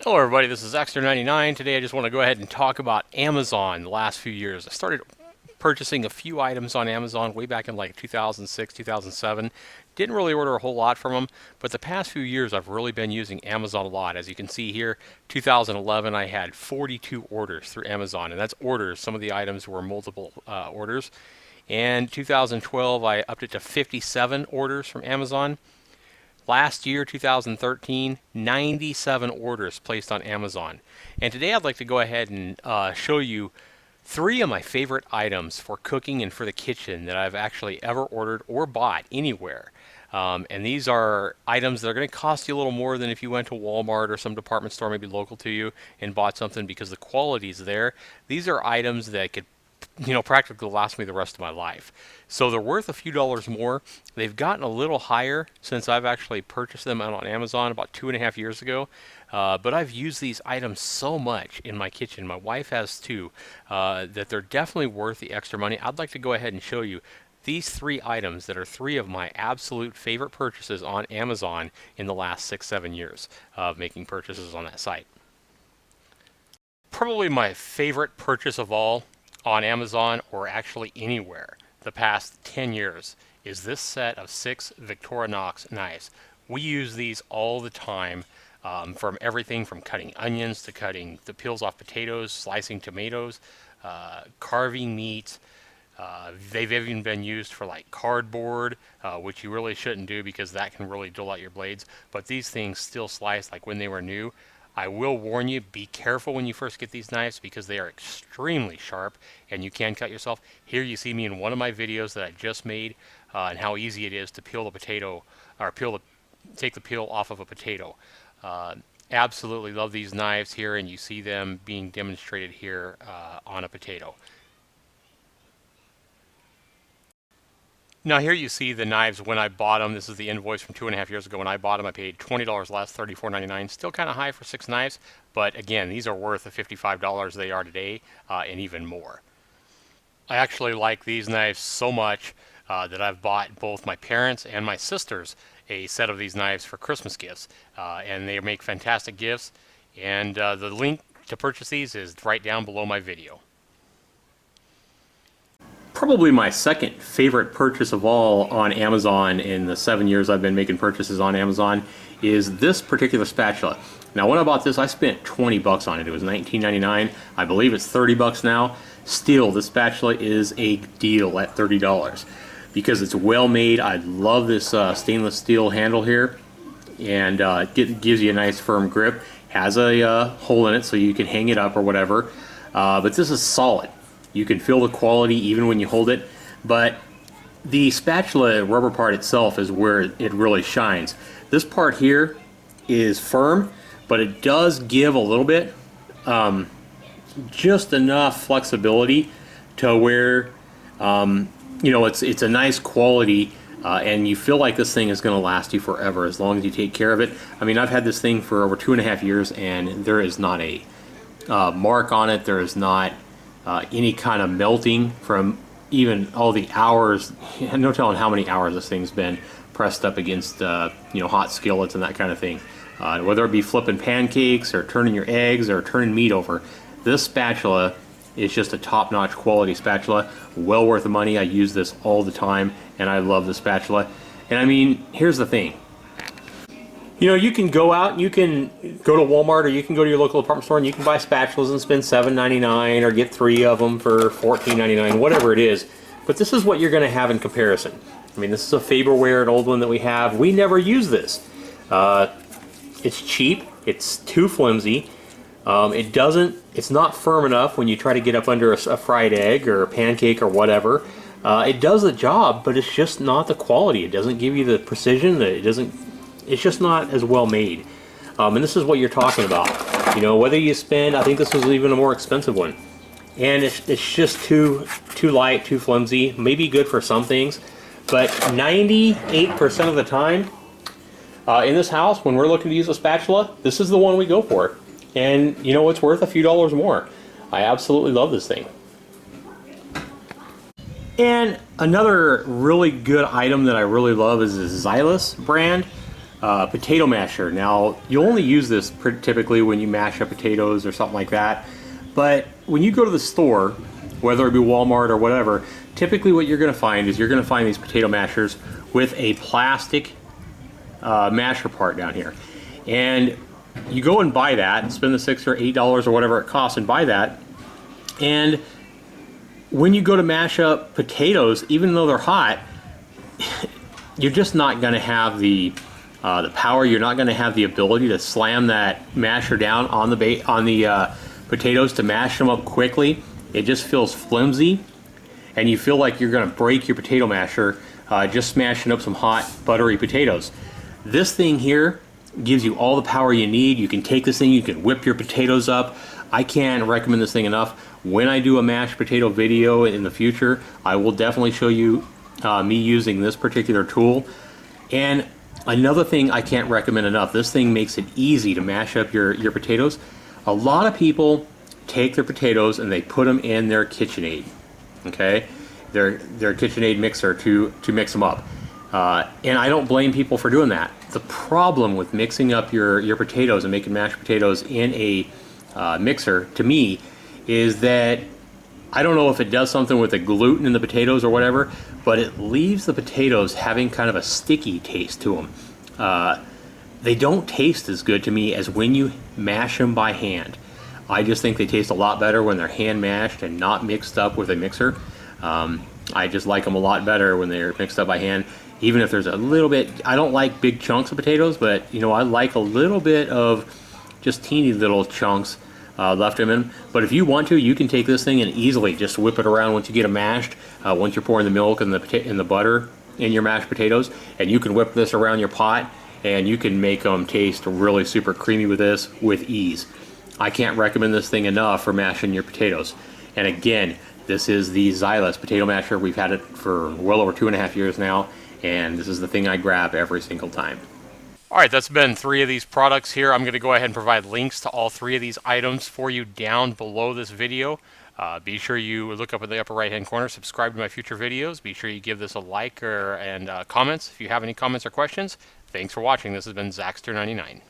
Hello everybody, this is Extra99. Today I just want to go ahead and talk about Amazon the last few years. I started purchasing a few items on Amazon way back in like 2006, 2007. Didn't really order a whole lot from them, but the past few years I've really been using Amazon a lot. As you can see here, 2011 I had 42 orders through Amazon, and that's orders. Some of the items were multiple orders. And 2012 I upped it to 57 orders from Amazon. Last year, 2013, 97 orders placed on Amazon. And today I'd like to go ahead and show you three of my favorite items for cooking and for the kitchen that I've actually ever ordered or bought anywhere. And these are items that are going to cost you a little more than if you went to Walmart or some department store maybe local to you and bought something because the quality is there. These are items that could practically last me the rest of my life. So they're worth a few dollars more. They've gotten a little higher since I've actually purchased them out on Amazon about 2.5 years ago. But I've used these items so much in my kitchen, my wife has too, that they're definitely worth the extra money. I'd like to go ahead and show you these three items that are three of my absolute favorite purchases on Amazon in the last 6-7 years of making purchases on that site. Probably my favorite purchase of all on Amazon or actually anywhere the past 10 years is this set of 6 Victorinox knives. We use these all the time from everything from cutting onions to cutting the peels off potatoes, slicing tomatoes, carving meat. They've even been used for like cardboard, which you really shouldn't do because that can really dull out your blades. But these things still slice like when they were new. I will warn you, be careful when you first get these knives because they are extremely sharp and you can cut yourself. Here you see me in one of my videos that I just made and how easy it is to peel the potato or take the peel off of a potato. Absolutely love these knives here, and you see them being demonstrated here on a potato. Now here you see the knives when I bought them. This is the invoice from 2.5 years ago. When I bought them, I paid $20 less, $34.99. Still kind of high for 6 knives, but again, these are worth the $55 they are today, and even more. I actually like these knives so much that I've bought both my parents and my sisters a set of these knives for Christmas gifts, and they make fantastic gifts. And the link to purchase these is right down below my video. Probably my second favorite purchase of all on Amazon in the 7 years I've been making purchases on Amazon is this particular spatula. Now when I bought this, I spent 20 bucks on it. It was $19.99. I believe it's 30 bucks now. Still, this spatula is a deal at $30 because it's well made. I love this stainless steel handle here, and it gives you a nice firm grip. Has a hole in it so you can hang it up or whatever, but this is solid. You can feel the quality even when you hold it, but the spatula rubber part itself is where it really shines. This part here is firm, but it does give a little bit, just enough flexibility to where it's a nice quality, and you feel like this thing is going to last you forever as long as you take care of it. I mean, I've had this thing for over 2.5 years, and there is not a mark on it. There is not any kind of melting from even all the hours. No telling how many hours this thing's been pressed up against hot skillets and that kind of thing. Whether it be flipping pancakes or turning your eggs or turning meat over, this spatula is just a top-notch quality spatula. Well worth the money. I use this all the time, and I love the spatula. And I mean, here's the thing. You can go out, you can go to Walmart, or you can go to your local department store and you can buy spatulas and spend $7.99 or get 3 of them for $14.99, whatever it is. But this is what you're going to have in comparison. I mean, this is a Faberware, an old one that we have. We never use this. It's cheap. It's too flimsy. It's not firm enough when you try to get up under a fried egg or a pancake or whatever. It does the job, but it's just not the quality. It doesn't give you the precision. It's just not as well made. And this is what you're talking about. Whether you spend, I think this was even a more expensive one. And it's just too light, too flimsy. Maybe good for some things, but 98% of the time in this house, when we're looking to use a spatula, this is the one we go for. And it's worth a few dollars more. I absolutely love this thing. And another really good item that I really love is the Xylus brand. potato masher. Now, you only use this typically when you mash up potatoes or something like that. But when you go to the store, whether it be Walmart or whatever, typically what you're going to find is you're going to find these potato mashers with a plastic masher part down here. And you go and buy that and spend the $6 or $8 or whatever it costs and buy that. And when you go to mash up potatoes, even though they're hot, you're just not going to have the power. You're not going to have the ability to slam that masher down on the potatoes to mash them up quickly. It just feels flimsy, and you feel like you're going to break your potato masher just smashing up some hot, buttery potatoes. This thing here gives you all the power you need. You can take this thing, you can whip your potatoes up. I can't recommend this thing enough. When I do a mashed potato video in the future, I will definitely show you me using this particular tool. And another thing I can't recommend enough, this thing makes it easy to mash up your potatoes. A lot of people take their potatoes and they put them in their KitchenAid, okay? Their KitchenAid mixer to mix them up. And I don't blame people for doing that. The problem with mixing up your potatoes and making mashed potatoes in a mixer, to me, is that I don't know if it does something with the gluten in the potatoes or whatever, but it leaves the potatoes having kind of a sticky taste to them. They don't taste as good to me as when you mash them by hand. I just think they taste a lot better when they're hand mashed and not mixed up with a mixer. I just like them a lot better when they're mixed up by hand. Even if there's a little bit, I don't like big chunks of potatoes, but you know, I like a little bit of just teeny little chunks left in them. But if you want to, you can take this thing and easily just whip it around once you get them mashed. Once you're pouring the milk and the butter in your mashed potatoes, and you can whip this around your pot, and you can make them taste really super creamy with this with ease. I can't recommend this thing enough for mashing your potatoes. And again, this is the Xylus potato masher. We've had it for well over 2.5 years now, and this is the thing I grab every single time. All right, that's been 3 of these products here. I'm going to go ahead and provide links to all 3 of these items for you down below this video. Be sure you look up in the upper right hand corner, subscribe to my future videos. Be sure you give this a like and comments if you have any comments or questions. Thanks for watching. This has been Zaxter99.